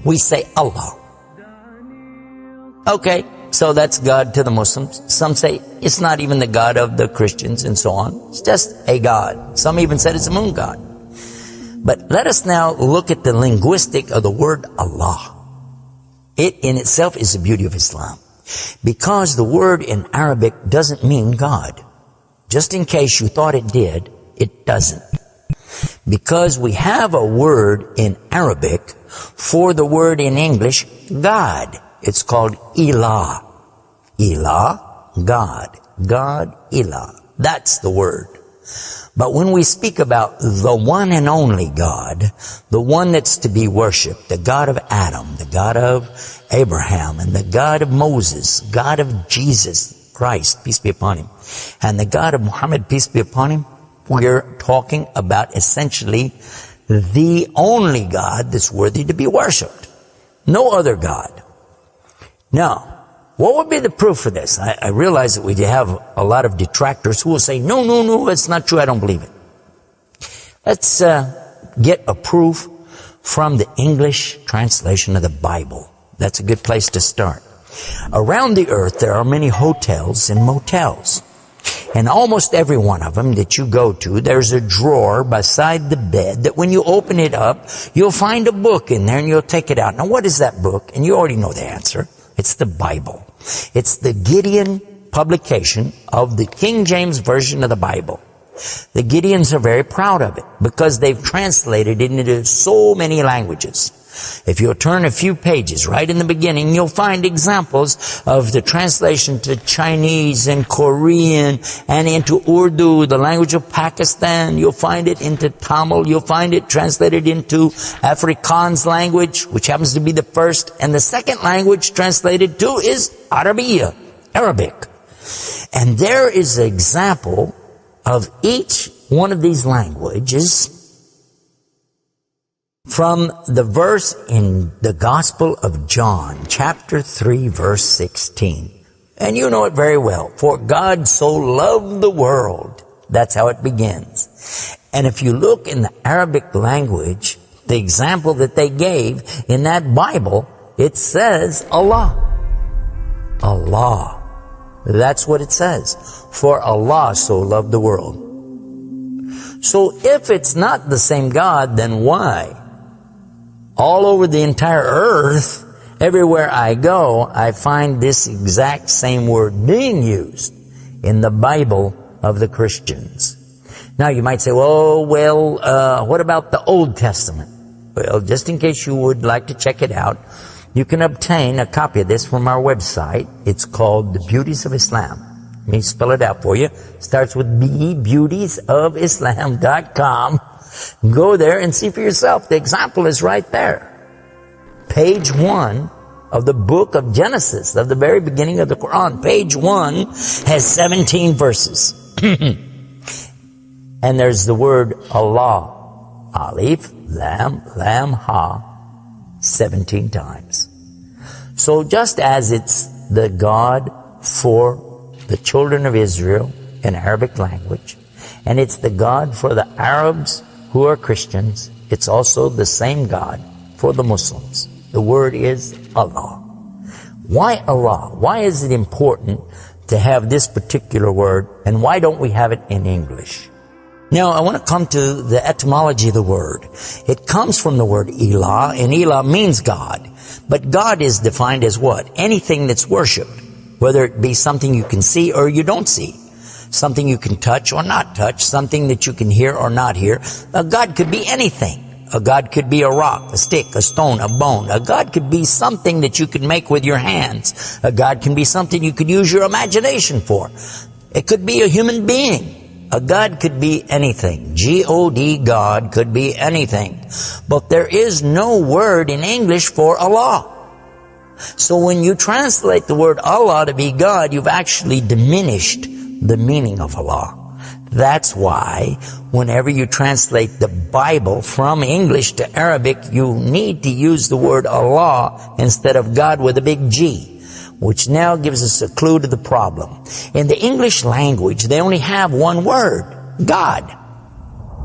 We say Allah. Okay, so that's God to the Muslims. Some say it's not even the God of the Christians and so on. It's just a God. Some even said it's a moon god. But let us now look at the linguistic of the word Allah. It in itself is the beauty of Islam. Because the word in Arabic doesn't mean God. Just in case you thought it did, it doesn't. Because we have a word in Arabic for the word in English, God. It's called Ilah. Ilah, God. God, Ilah. That's the word. But when we speak about the one and only God, the one that's to be worshipped, the God of Adam, the God of Abraham, and the God of Moses, God of Jesus Christ, peace be upon him, and the God of Muhammad, peace be upon him, we're talking about essentially the only God that's worthy to be worshipped. No other God. Now, what would be the proof for this? I realize that we have a lot of detractors who will say, no, it's not true, I don't believe it. Let's get a proof from the English translation of the Bible. That's a good place to start. Around the earth, there are many hotels and motels. And almost every one of them that you go to, there's a drawer beside the bed that when you open it up, you'll find a book in there and you'll take it out. Now, what is that book? And you already know the answer. It's the Bible. It's the Gideon publication of the King James Version of the Bible. The Gideons are very proud of it because they've translated it into so many languages. If you'll turn a few pages right in the beginning, you'll find examples of the translation to Chinese and Korean and into Urdu, the language of Pakistan. You'll find it into Tamil. You'll find it translated into Afrikaans language, which happens to be the first. And the second language translated to is Arabiya, Arabic. And there is an example of each one of these languages from the verse in the Gospel of John, chapter 3, verse 16. And you know it very well. For God so loved the world. That's how it begins. And if you look in the Arabic language, the example that they gave in that Bible, it says Allah. Allah. That's what it says. For Allah so loved the world. So if it's not the same God, then why? All over the entire earth, everywhere I go, I find this exact same word being used in the Bible of the Christians. Now you might say, what about the Old Testament? Well, just in case you would like to check it out, you can obtain a copy of this from our website. It's called The Beauties of Islam. Let me spell it out for you. It starts with B, beautiesofislam.com. Go there and see for yourself. The example is right there. Page 1 of the book of Genesis, of the very beginning of the Quran. Page 1 has 17 verses. And there's the word Allah. Alif, Lam, Lam, Ha. 17 times. So just as it's the God for the children of Israel in Arabic language, and it's the God for the Arabs who are Christians, it's also the same God for the Muslims. The word is Allah. Why Allah? Why is it important to have this particular word, and why don't we have it in English? Now, I want to come to the etymology of the word. It comes from the word Ilah, and Ilah means God. But God is defined as what? Anything that's worshipped, whether it be something you can see or you don't see, something you can touch or not touch, something that you can hear or not hear. A God could be anything. A God could be a rock, a stick, a stone, a bone. A God could be something that you could make with your hands. A God can be something you could use your imagination for. It could be a human being. A God could be anything. G-O-D, God, could be anything. But there is no word in English for Allah. So when you translate the word Allah to be God, you've actually diminished the meaning of Allah. That's why whenever you translate the Bible from English to Arabic, you need to use the word Allah instead of God with a big G, which now gives us a clue to the problem. In the English language, they only have one word, God.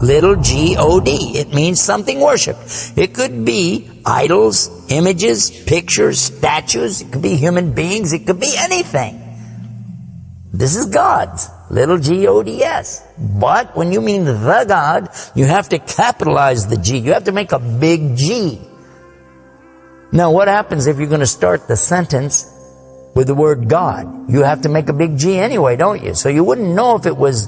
Little G-O-D. It means something worshipped. It could be idols, images, pictures, statues. It could be human beings. It could be anything. This is God's. Little G-O-D-S. But when you mean the God, you have to capitalize the G. You have to make a big G. Now, what happens if you're going to start the sentence with the word God? You have to make a big G anyway, don't you? So you wouldn't know if it was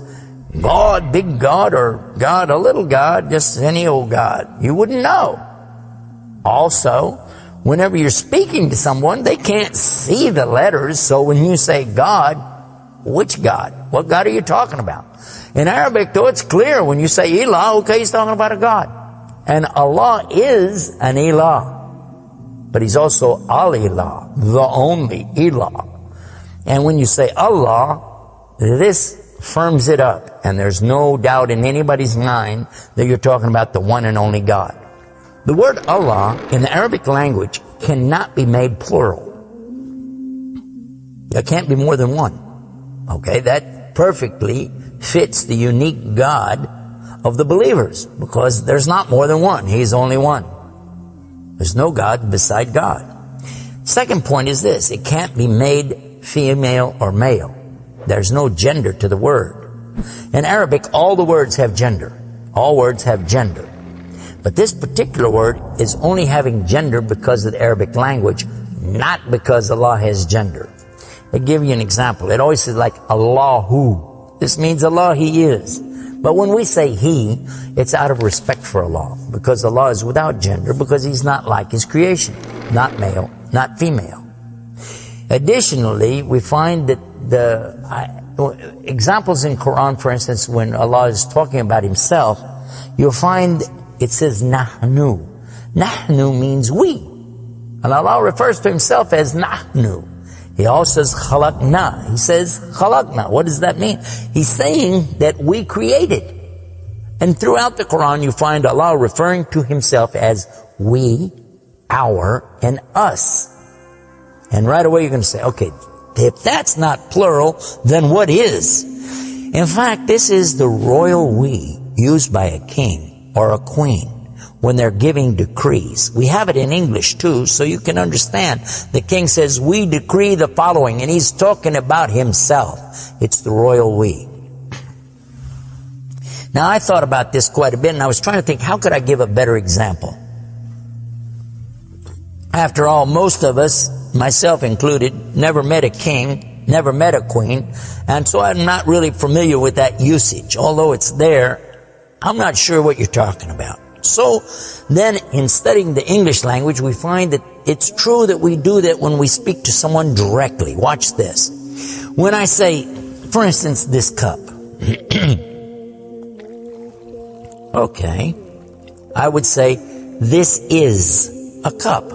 God, big God, or God, a little God, just any old God. You wouldn't know. Also, whenever you're speaking to someone, they can't see the letters. So when you say God, which God? What God are you talking about? In Arabic, though, it's clear. When you say Ilah, okay, he's talking about a God. And Allah is an Ilah. But he's also Al-Ilah, the only Ilah. And when you say Allah, this firms it up. And there's no doubt in anybody's mind that you're talking about the one and only God. The word Allah in the Arabic language cannot be made plural. There can't be more than one. Okay, that perfectly fits the unique God of the believers, because there's not more than one. He's only one. There's no God beside God. Second point is this: it can't be made female or male. There's no gender to the word. In Arabic, all the words have gender. All words have gender. But this particular word is only having gender because of the Arabic language, not because Allah has gender. I'll give you an example. It always says like Allahu. This means Allah, He is. But when we say He, it's out of respect for Allah, because Allah is without gender, because He's not like His creation. Not male, not female. Additionally, we find that the examples in Quran, for instance, when Allah is talking about Himself, you'll find it says Nahnu. Nahnu means we. And Allah refers to Himself as Nahnu. He also says khalaqna. He says khalaqna. What does that mean? He's saying that we created. And throughout the Quran you find Allah referring to Himself as we, our, and us. And right away you're going to say, okay, if that's not plural, then what is? In fact, this is the royal we used by a king or a queen when they're giving decrees. We have it in English too, so you can understand. The king says, we decree the following, and he's talking about himself. It's the royal we. Now, I thought about this quite a bit, and I was trying to think, how could I give a better example? After all, most of us, myself included, never met a king, never met a queen, and so I'm not really familiar with that usage. Although it's there, I'm not sure what you're talking about. So then in studying the English language, we find that it's true that we do that when we speak to someone directly. Watch this. When I say, for instance, this cup. Okay. I would say, this is a cup.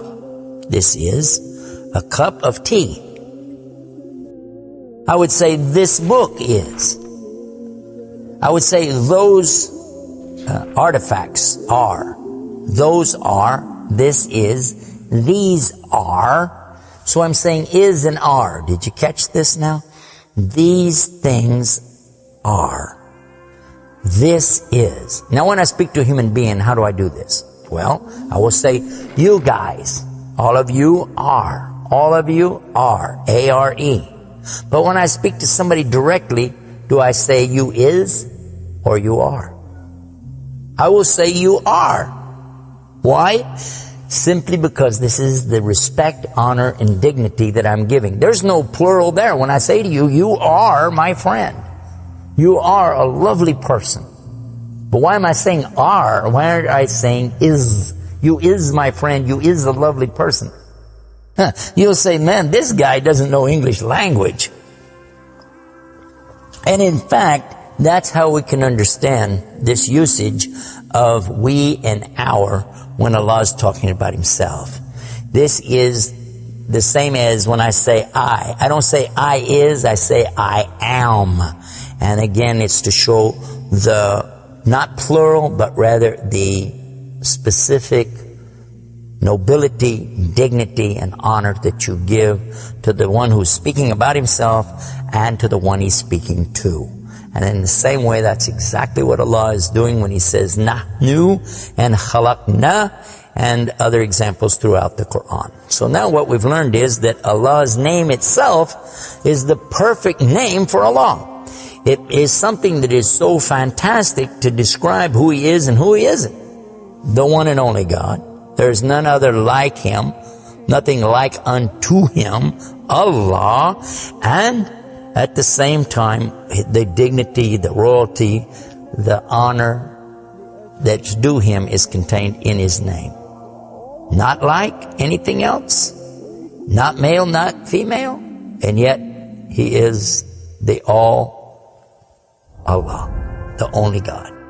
This is a cup of tea. I would say, this book is. I would say, those artifacts are. Those are. This is. These are. So I'm saying is and are. Did you catch this now? These things are. This is. Now when I speak to a human being, how do I do this? Well, I will say, you guys. All of you are. All of you are. A-R-E. But when I speak to somebody directly, do I say you is or you are? I will say you are. Why? Simply because this is the respect, honor, and dignity that I'm giving. There's no plural there. When I say to you, you are my friend. You are a lovely person. But why am I saying are? Why aren't I saying is? You is my friend. You is a lovely person. You'll say, man, this guy doesn't know English language. And in fact, that's how we can understand this usage of we and our when Allah is talking about Himself. This is the same as when I say I. I don't say I is, I say I am. And again, it's to show the, not plural, but rather the specific nobility, dignity, and honor that you give to the one who's speaking about himself and to the one he's speaking to. And in the same way, that's exactly what Allah is doing when He says Nahnu and Khalaqna. and other examples throughout the Quran. So now what we've learned is that Allah's name itself is the perfect name for Allah. It is something that is so fantastic to describe who He is and who He isn't. The one and only God. There is none other like Him, nothing like unto Him, Allah, and at the same time, the dignity, the royalty, the honor that's due Him is contained in His name. Not like anything else, not male, not female, and yet He is the all Allah, the only God.